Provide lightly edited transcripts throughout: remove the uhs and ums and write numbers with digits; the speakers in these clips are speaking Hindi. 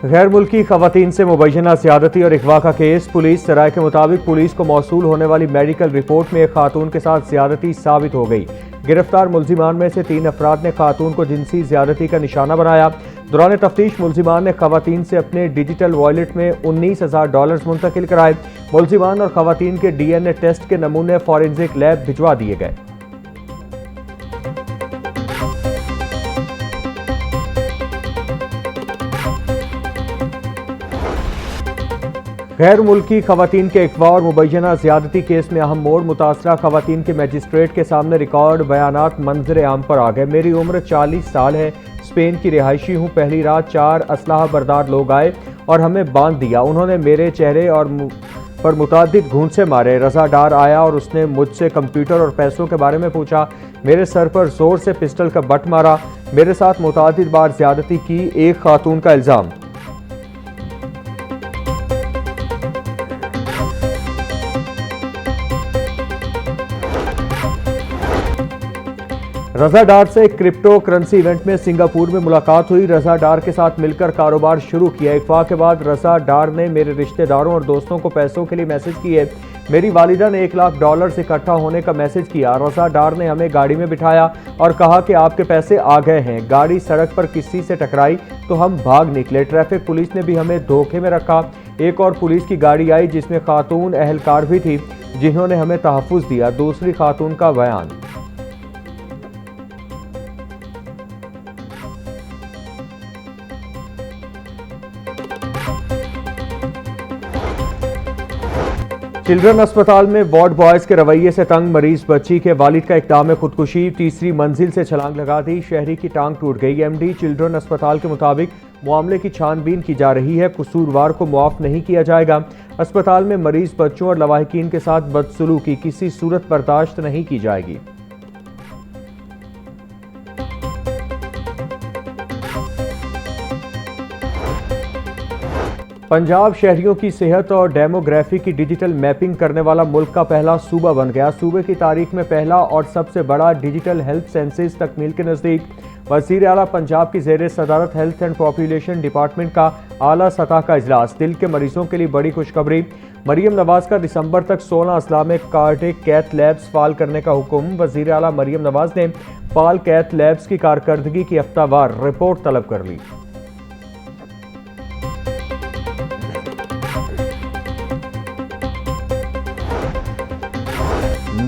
गैर मुल्की खवातीन से मुबैना ज़्यादती और अगवा का केस। पुलिस सराय के मुताबिक पुलिस को मौसूल होने वाली मेडिकल रिपोर्ट में एक खातून के साथ ज़्यादती साबित हो गई। गिरफ्तार मुल्जिमान में से 3 अफराद ने खातून को जिनसी ज़्यादती का निशाना बनाया। दौरान तफ्तीश मुल्जिमान ने खवातीन से अपने डिजिटल वॉलेट में $19,000 मुंतकिल कराए। मुल्जिमान और खवातीन के DNA टेस्ट के नमूने फॉरेंसिक लैब भिजवा दिए गए। गैर मुल्की खवातीन के अगवा और मुबैना ज़्यादती केस में अहम मोड़। मुतासरा खवातीन के मजिस्ट्रेट के सामने रिकॉर्ड बयानात मंजर आम पर आ गए। मेरी उम्र 40 साल है, स्पेन की रिहायशी हूँ। पहली रात 4 असलाह बरदार लोग आए और हमें बांध दिया। उन्होंने मेरे चेहरे और पर मुतादिद घूंसे मारे। रजा डार आया और उसने मुझसे कंप्यूटर और पैसों के बारे में पूछा। मेरे सर पर जोर से पिस्टल का बट मारा। मेरे साथ मुतादिद बार ज़्यादती की, एक खातून का इल्ज़ाम। रजा डार से क्रिप्टो करेंसी इवेंट में सिंगापुर में मुलाकात हुई। रजा डार के साथ मिलकर कारोबार शुरू किया। अगवा के बाद रजा डार ने मेरे रिश्तेदारों और दोस्तों को पैसों के लिए मैसेज किए। मेरी वालिदा ने $1 लाख इकट्ठा होने का मैसेज किया। रजा डार ने हमें गाड़ी में बिठाया और कहा कि आपके पैसे आ गए हैं। गाड़ी सड़क पर किसी से टकराई तो हम भाग निकले। ट्रैफिक पुलिस ने भी हमें धोखे में रखा। एक और पुलिस की गाड़ी आई जिसमें खातून अहलकार भी थी, जिन्होंने हमें तहफ्फुज दिया। दूसरी खातून का बयान। चिल्ड्रन अस्पताल में वार्ड बॉयज के रवैये से तंग मरीज बच्ची के वालिद का इक़दाम खुदकुशी। तीसरी मंजिल से छलांग लगा दी, शहरी की टांग टूट गई। MD चिल्ड्रन अस्पताल के मुताबिक मामले की छानबीन की जा रही है। कसूरवार को मुआफ नहीं किया जाएगा। अस्पताल में मरीज बच्चों और लवाहिकीन के साथ बदसलूकी किसी सूरत बर्दाश्त नहीं की जाएगी। पंजाब शहरियों की सेहत और डेमोग्राफी की डिजिटल मैपिंग करने वाला मुल्क का पहला सूबा बन गया। सूबे की तारीख में पहला और सबसे बड़ा डिजिटल हेल्थ सेंसस तकमील के नज़दीक। वज़ीर आला पंजाब की ज़ेर सदारत हेल्थ एंड पॉपुलेशन डिपार्टमेंट का आला सतह का इजलास। दिल के मरीजों के लिए बड़ी खुशखबरी। मरियम नवाज का दिसंबर तक 16 अजला में कार्डिक कैथ लैब्स फाल करने का हुक्म। वज़ीर आला मरियम नवाज ने फाल कैथ लैब्स की कारकर्दगी की हफ्तावार रिपोर्ट तलब कर ली।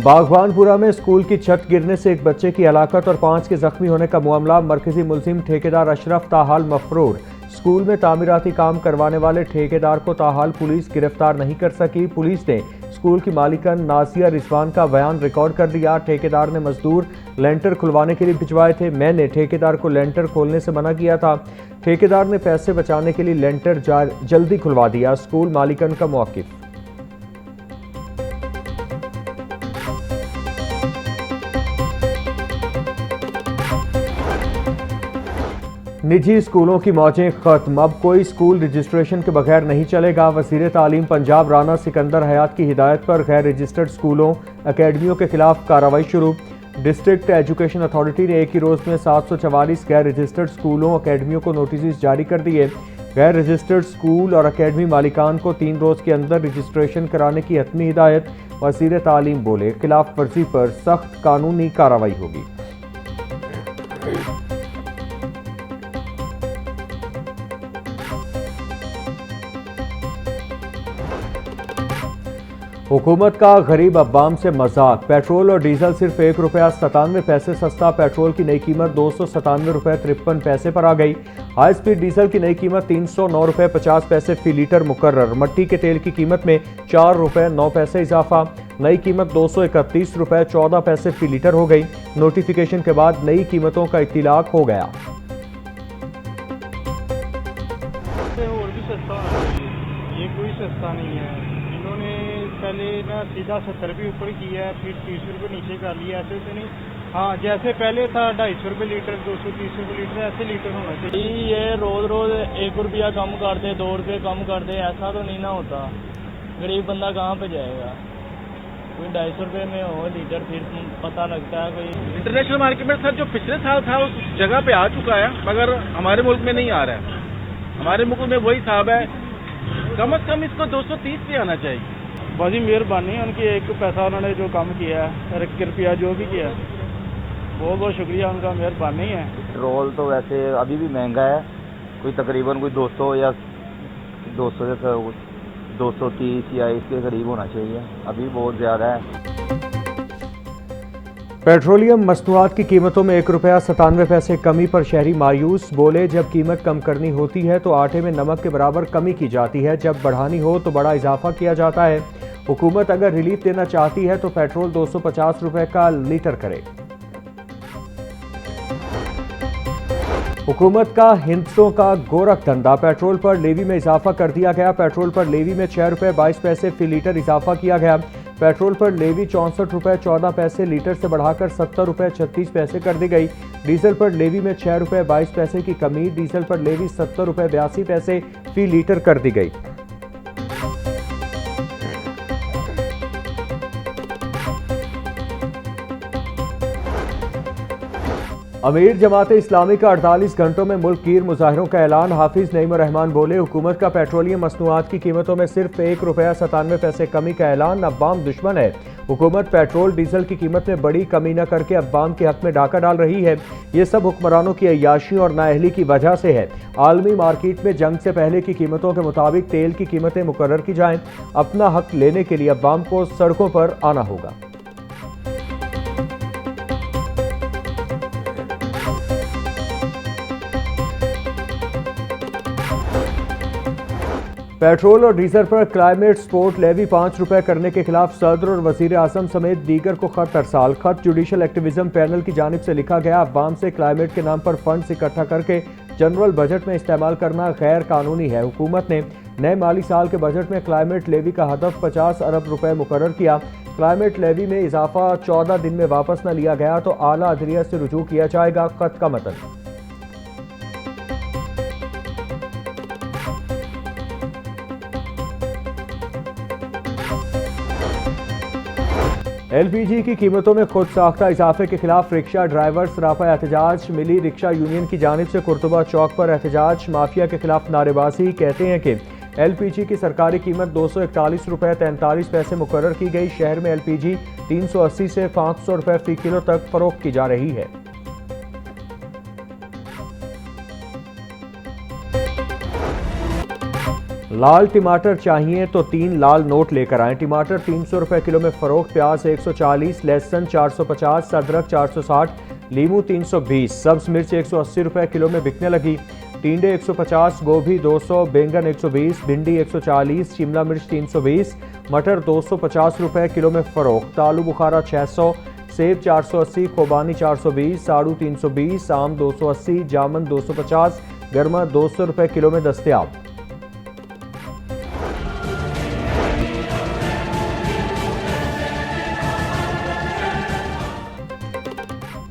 बागवानपुरा में स्कूल की छत गिरने से एक बच्चे की हलाकत और 5 के जख्मी होने का मामला। मरकजी मुलजिम ठेकेदार अशरफ ताहाल मफरूर। स्कूल में तामीराती काम करवाने वाले ठेकेदार को ताहाल पुलिस गिरफ्तार नहीं कर सकी। पुलिस ने स्कूल की मालिकन नाजिया रिजवान का बयान रिकॉर्ड कर दिया। ठेकेदार ने मजदूर लेंटर खुलवाने के लिए भिजवाए थे। मैंने ठेकेदार को लेंटर खोलने से मना किया था। ठेकेदार ने पैसे बचाने के लिए लेंटर जल्दी खुलवा दिया। स्कूल मालिकन का मौक़िफ़। निजी स्कूलों की मौजें खत्म, अब कोई स्कूल रजिस्ट्रेशन के बगैर नहीं चलेगा। वज़ीर तालीम पंजाब राना सिकंदर हयात की हिदायत पर गैर रजिस्टर्ड स्कूलों अकेडमियों के खिलाफ कार्रवाई शुरू। डिस्ट्रिक्ट एजुकेशन अथॉरिटी ने एक ही रोज़ में 744 गैर रजिस्टर्ड स्कूलों अकेडमियों को नोटिस जारी कर दिए। गैर रजिस्टर्ड स्कूल और अकेडमी मालिकान को 3 रोज़ के अंदर रजिस्ट्रेशन कराने की हतमी हिदायत। वज़ीर तालीम बोले, खिलाफ वर्जी पर सख्त कानूनी कार्रवाई होगी। हुकूमत का गरीब अवाम से मजाक। पेट्रोल और डीजल सिर्फ ₹1.97 सस्ता। पेट्रोल की नई कीमत ₹297.53 पर आ गई। हाई स्पीड डीजल की नई कीमत ₹309.50 फी लीटर मुकर्रर। मट्टी के तेल की कीमत में ₹4.09 इजाफा। नई कीमत ₹231.14 फी लीटर हो गई। नोटिफिकेशन के बाद नई कीमतों का इत्तिलाक हो गया। और भी सस्ता ये कोई सस्ता नहीं है। इन्होंने पहले ना सीधा 70 रुपये ऊपर किया है, फिर 30 रुपये नीचे कर लिया। ऐसे तो नहीं, हाँ जैसे पहले था 250 रुपये लीटर, 230 रुपये लीटर, ऐसे लीटर होना चाहिए। ये रोज रोज 1 रुपया कम कर दे, 2 रुपये कम कर दे, ऐसा तो नहीं ना होता। गरीब बंदा कहाँ पे जाएगा। कोई 250 रुपये में हो लीटर, फिर पता लगता है। कोई इंटरनेशनल मार्केट में सर जो पिछले साल था उस जगह पे आ चुका है, मगर हमारे मुल्क में नहीं आ रहा है। हमारे मुल्क में वही हिसाब है, कम से कम इसको 230 पे आना चाहिए। बड़ी मेहरबानी है उनकी, एक पैसा उन्होंने जो काम किया है, 1 रुपया जो भी किया, बहुत बहुत शुक्रिया उनका, मेहरबानी है। पेट्रोल तो वैसे अभी भी महंगा है, कोई तकरीबन कोई 200 या 200 से 230 या इसके करीब होना चाहिए, अभी बहुत ज़्यादा है। पेट्रोलियम मसनूआत की कीमतों में 1 रुपया 97 पैसे कमी पर शहरी मायूस, बोले जब कीमत कम करनी होती है तो आटे में नमक के बराबर कमी की जाती है, जब बढ़ानी हो तो बड़ा इजाफा किया जाता है। हुकूमत अगर रिलीफ देना चाहती है तो पेट्रोल 250 रुपए का लीटर करे। हुकूमत का हिंसों का गोरख धंधा, पेट्रोल पर लेवी में इजाफा कर दिया गया। पेट्रोल पर लेवी में 6 रुपए 22 पैसे फी लीटर इजाफा किया गया। पेट्रोल पर लेवी 64 रुपए 14 पैसे लीटर से बढ़ाकर 70 रुपए 36 पैसे कर दी गई। डीजल पर लेवी में 6 रुपए 22 पैसे की कमी, डीजल पर लेवी 70 रुपए 82 पैसे फी लीटर कर दी गई। अमीर जमात इस्लामी का 48 घंटों में मुल्क गिर मुजाहिरों का ऐलान, हाफिज नईम रहमान बोले हुकूमत का पेट्रोलियम मसनूआत की कीमतों में सिर्फ 1 रुपया 97 पैसे कमी का ऐलान, अवाम दुश्मन है। हुकूमत पेट्रोल डीजल की कीमत में बड़ी कमी न करके अवाम के हक में डाका डाल रही है। ये सब हुक्मरानों की अय्याशी और नाअहली की वजह से है। आलमी मार्केट में जंग से पहले की कीमतों के मुताबिक तेल की कीमतें मुकर्रर की जाएं। अपना हक लेने के लिए अवाम को सड़कों पर आना होगा। पेट्रोल और डीजल पर क्लाइमेट स्पोर्ट लेवी 5 रुपए करने के खिलाफ सदर और वजीर आजम समेत दीगर को खत अरसाल। खत जुडिशल एक्टिविज्म पैनल की जानिब से लिखा गया, अवाम से क्लाइमेट के नाम पर फंड्स इकट्ठा करके जनरल बजट में इस्तेमाल करना गैर कानूनी है। हुकूमत ने नए माली साल के बजट में क्लाइमेट लेवी का हदफ 50 अरब रुपए मुकर्रर किया। क्लाइमेट लेवी में इजाफा 14 दिन में वापस न लिया गया तो आला अदलिया से रुजू किया जाएगा। खत का मतन। एलपीजी की कीमतों में खुद साख्ता इजाफे के खिलाफ रिक्शा ड्राइवर्स राफा एहतजाज, मिली रिक्शा यूनियन की जानिब से कुर्तुबा चौक पर एहतजाज, माफिया के खिलाफ नारेबाजी। कहते हैं कि एलपीजी की सरकारी कीमत 241 रुपए 43 पैसे मुकर्रर की गई। शहर में एलपीजी 380 से 500 रुपए फी किलो तक फरोख्त की जा रही है। लाल टमाटर चाहिए तो 3 लाल नोट लेकर आएं। टमाटर 300 रुपए किलो में फरोख्त, प्याज 140, लहसुन 450, अदरक 460, लीमू 320, सब्ज मिर्च 180 रुपए किलो में बिकने लगी। टिंडे 150, गोभी 200, बैंगन 120, भिंडी 140, शिमला मिर्च 320, मटर 250 रुपए किलो में फरोख्त। आलू बुखारा 600, सेब 480, खोबानी 420, साड़ू 320, आम 280, जामुन 250, गर्मा 200 रुपए किलो में दस्तयाब।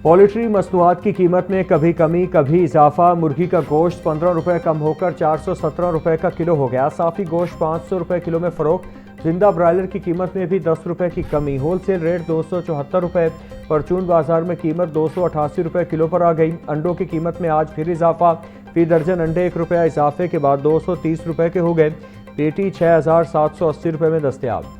पोल्ट्री मसनूआत की कीमत में कभी कमी कभी इजाफा। मुर्गी का गोश्त 15 रुपए कम होकर 417 रुपए का किलो हो गया। साफी गोश्त 500 रुपए किलो में फरोख्त। जिंदा ब्रायलर की कीमत में भी 10 रुपए की कमी। होलसेल रेट 274 रुपए। परचून बाजार में कीमत 288 रुपए किलो पर आ गई। अंडों की कीमत में आज फिर इजाफा। फी दर्जन अंडे 1 रुपया इजाफे के बाद 230 रुपए के हो गए। पेटी 6780 रुपए में दस्तयाब।